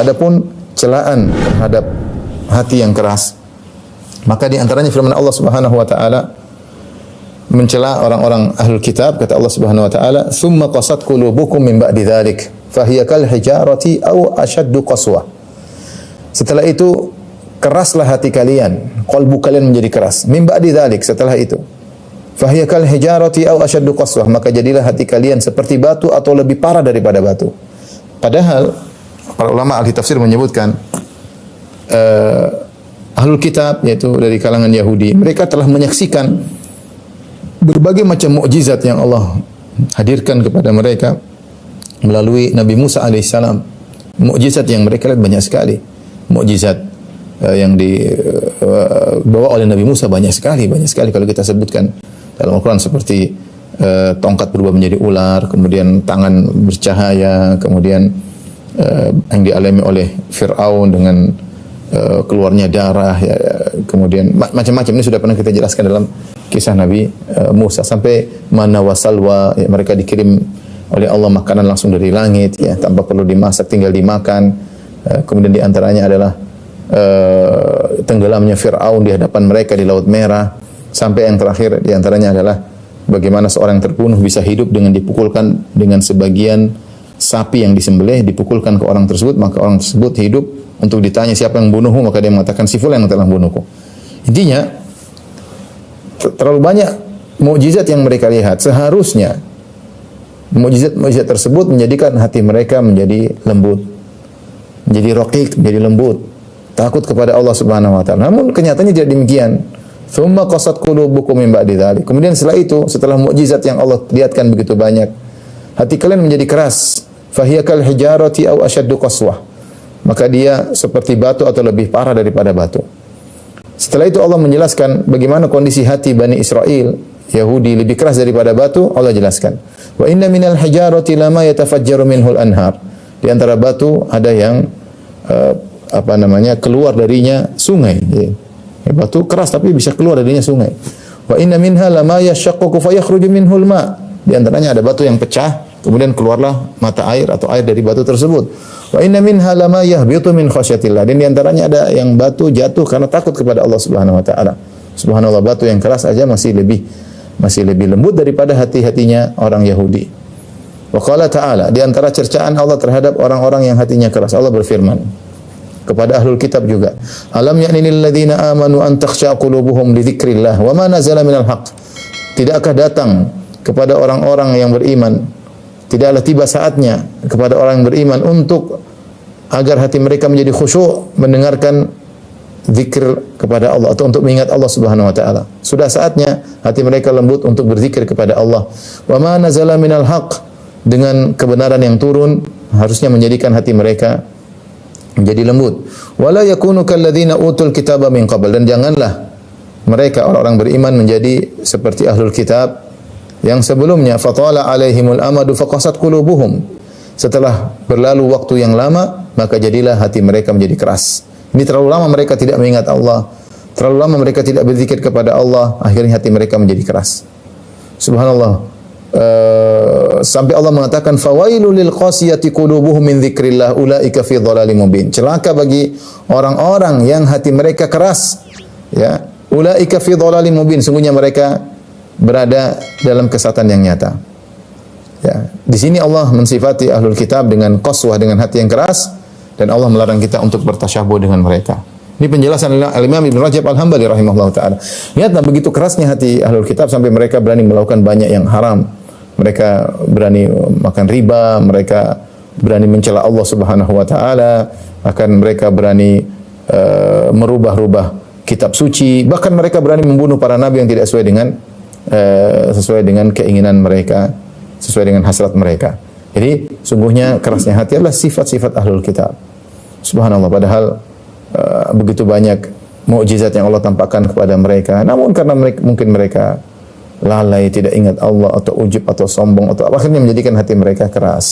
Adapun celaan terhadap hati yang keras, maka di antaranya firman Allah Subhanahu wa taala mencela orang-orang ahlul kitab, kata Allah Subhanahu wa taala, "Tsumma qasat qulubukum min ba'di dzalik, fahiya kal hijarati aw ashaddu qaswah." Setelah itu keraslah hati kalian, qalbu kalian menjadi keras. Min ba'di dzalik, setelah itu. Fahiya kal hijarati aw ashaddu qaswah, maka jadilah hati kalian seperti batu atau lebih parah daripada batu. Padahal para ulama ahli tafsir menyebutkan ahlul kitab, yaitu dari kalangan Yahudi, mereka telah menyaksikan berbagai macam mukjizat yang Allah hadirkan kepada mereka melalui Nabi Musa alaihissalam. Mukjizat yang mereka lihat banyak sekali. Mukjizat yang dibawa oleh Nabi Musa banyak sekali kalau kita sebutkan dalam Al-Quran, seperti tongkat berubah menjadi ular, kemudian tangan bercahaya, kemudian yang dialami oleh Fir'aun dengan keluarnya darah, ya, kemudian macam-macam. Ini sudah pernah kita jelaskan dalam kisah Nabi Musa. Sampai mana wasalwa, ya, mereka dikirim oleh Allah makanan langsung dari langit, ya, tanpa perlu dimasak, tinggal dimakan. Kemudian diantaranya adalah tenggelamnya Fir'aun di hadapan mereka di Laut Merah. Sampai yang terakhir diantaranya adalah bagaimana seorang yang terbunuh bisa hidup dengan dipukulkan dengan sebagian sapi yang disembelih, dipukulkan ke orang tersebut, maka orang tersebut hidup. Untuk ditanya siapa yang membunuhmu, maka dia mengatakan si fulan yang telah membunuhku. Intinya terlalu banyak mukjizat yang mereka lihat. Seharusnya mukjizat tersebut menjadikan hati mereka menjadi lembut, menjadi raqiq, menjadi lembut, takut kepada Allah Subhanahu wa taala. Namun kenyataannya tidak demikian. Tsumma qasat qulubukum min ba'di dzalik. Kemudian setelah itu, setelah mukjizat yang Allah lihatkan begitu banyak, hati kalian menjadi keras. Fahiya kal hijarati aw ashaddu qaswah. Maka dia seperti batu atau lebih parah daripada batu. Setelah itu Allah menjelaskan bagaimana kondisi hati Bani Israel, Yahudi, lebih keras daripada batu. Allah jelaskan, wa inna minal hijarati lama yatafajjaru minhul anhar. Di antara batu ada yang keluar darinya sungai. Batu keras tapi bisa keluar darinya sungai. Wa inna minha lama yashaqqaqu fayakhruju minhul ma. Di antaranya ada batu yang pecah, kemudian keluarlah mata air atau air dari batu tersebut. Wa inna minha lama yahbitu min khasyatillah. Dan di antaranya ada yang batu jatuh karena takut kepada Allah Subhanahu wa taala. Subhanallah, batu yang keras aja masih lebih lembut daripada hati-hatinya orang Yahudi. Wa qala ta'ala, di antara cercaan Allah terhadap orang-orang yang hatinya keras, Allah berfirman kepada ahlul kitab juga, alam ya'ni lil ladzina amanu an takhsha qulubuhum li dzikrillah wa ma nazala minal haqq. Tidakkah datang kepada orang-orang yang beriman, tidaklah tiba saatnya kepada orang yang beriman untuk agar hati mereka menjadi khusyuk mendengarkan zikir kepada Allah atau untuk mengingat Allah Subhanahu wa taala. Sudah saatnya hati mereka lembut untuk berzikir kepada Allah. Wa ma nazala minal haqq, dengan kebenaran yang turun harusnya menjadikan hati mereka menjadi lembut. Wala yakunu kalladzina utul kitaba min qabl, dan janganlah mereka orang-orang beriman menjadi seperti ahlul kitab yang sebelumnya, fatala alaihimul amadu faqasat qulubuhum. Setelah berlalu waktu yang lama, maka jadilah hati mereka menjadi keras. Ini terlalu lama mereka tidak mengingat Allah, terlalu lama mereka tidak berzikir kepada Allah, akhirnya hati mereka menjadi keras. Subhanallah. Sampai Allah mengatakan fawailul lil qasiyati qulubuhum min dzikrillah ulaika fi dhalalim mubin. Celaka bagi orang-orang yang hati mereka keras, ya. Ulaika fi dhalalim mubin, sungguhnya mereka berada dalam kesesatan yang nyata. Ya, di sini Allah mensifati ahlul kitab dengan qaswah, dengan hati yang keras, dan Allah melarang kita untuk bertasyabuh dengan mereka. Ini penjelasan Al-Imam Ibn Rajab Al-Hambali rahimahullah ta'ala. Lihatlah begitu kerasnya hati ahlul kitab sampai mereka berani melakukan banyak yang haram. Mereka berani makan riba, mereka berani mencela Allah Subhanahu wa taala, bahkan mereka berani merubah-rubah kitab suci, bahkan mereka berani membunuh para nabi yang tidak sesuai dengan keinginan mereka, sesuai dengan hasrat mereka. Jadi sungguhnya kerasnya hati adalah sifat-sifat ahlul kitab. Subhanallah, padahal begitu banyak mukjizat yang Allah tampakkan kepada mereka, namun karena mungkin mereka lalai, tidak ingat Allah atau ujub atau sombong atau akhirnya menjadikan hati mereka keras.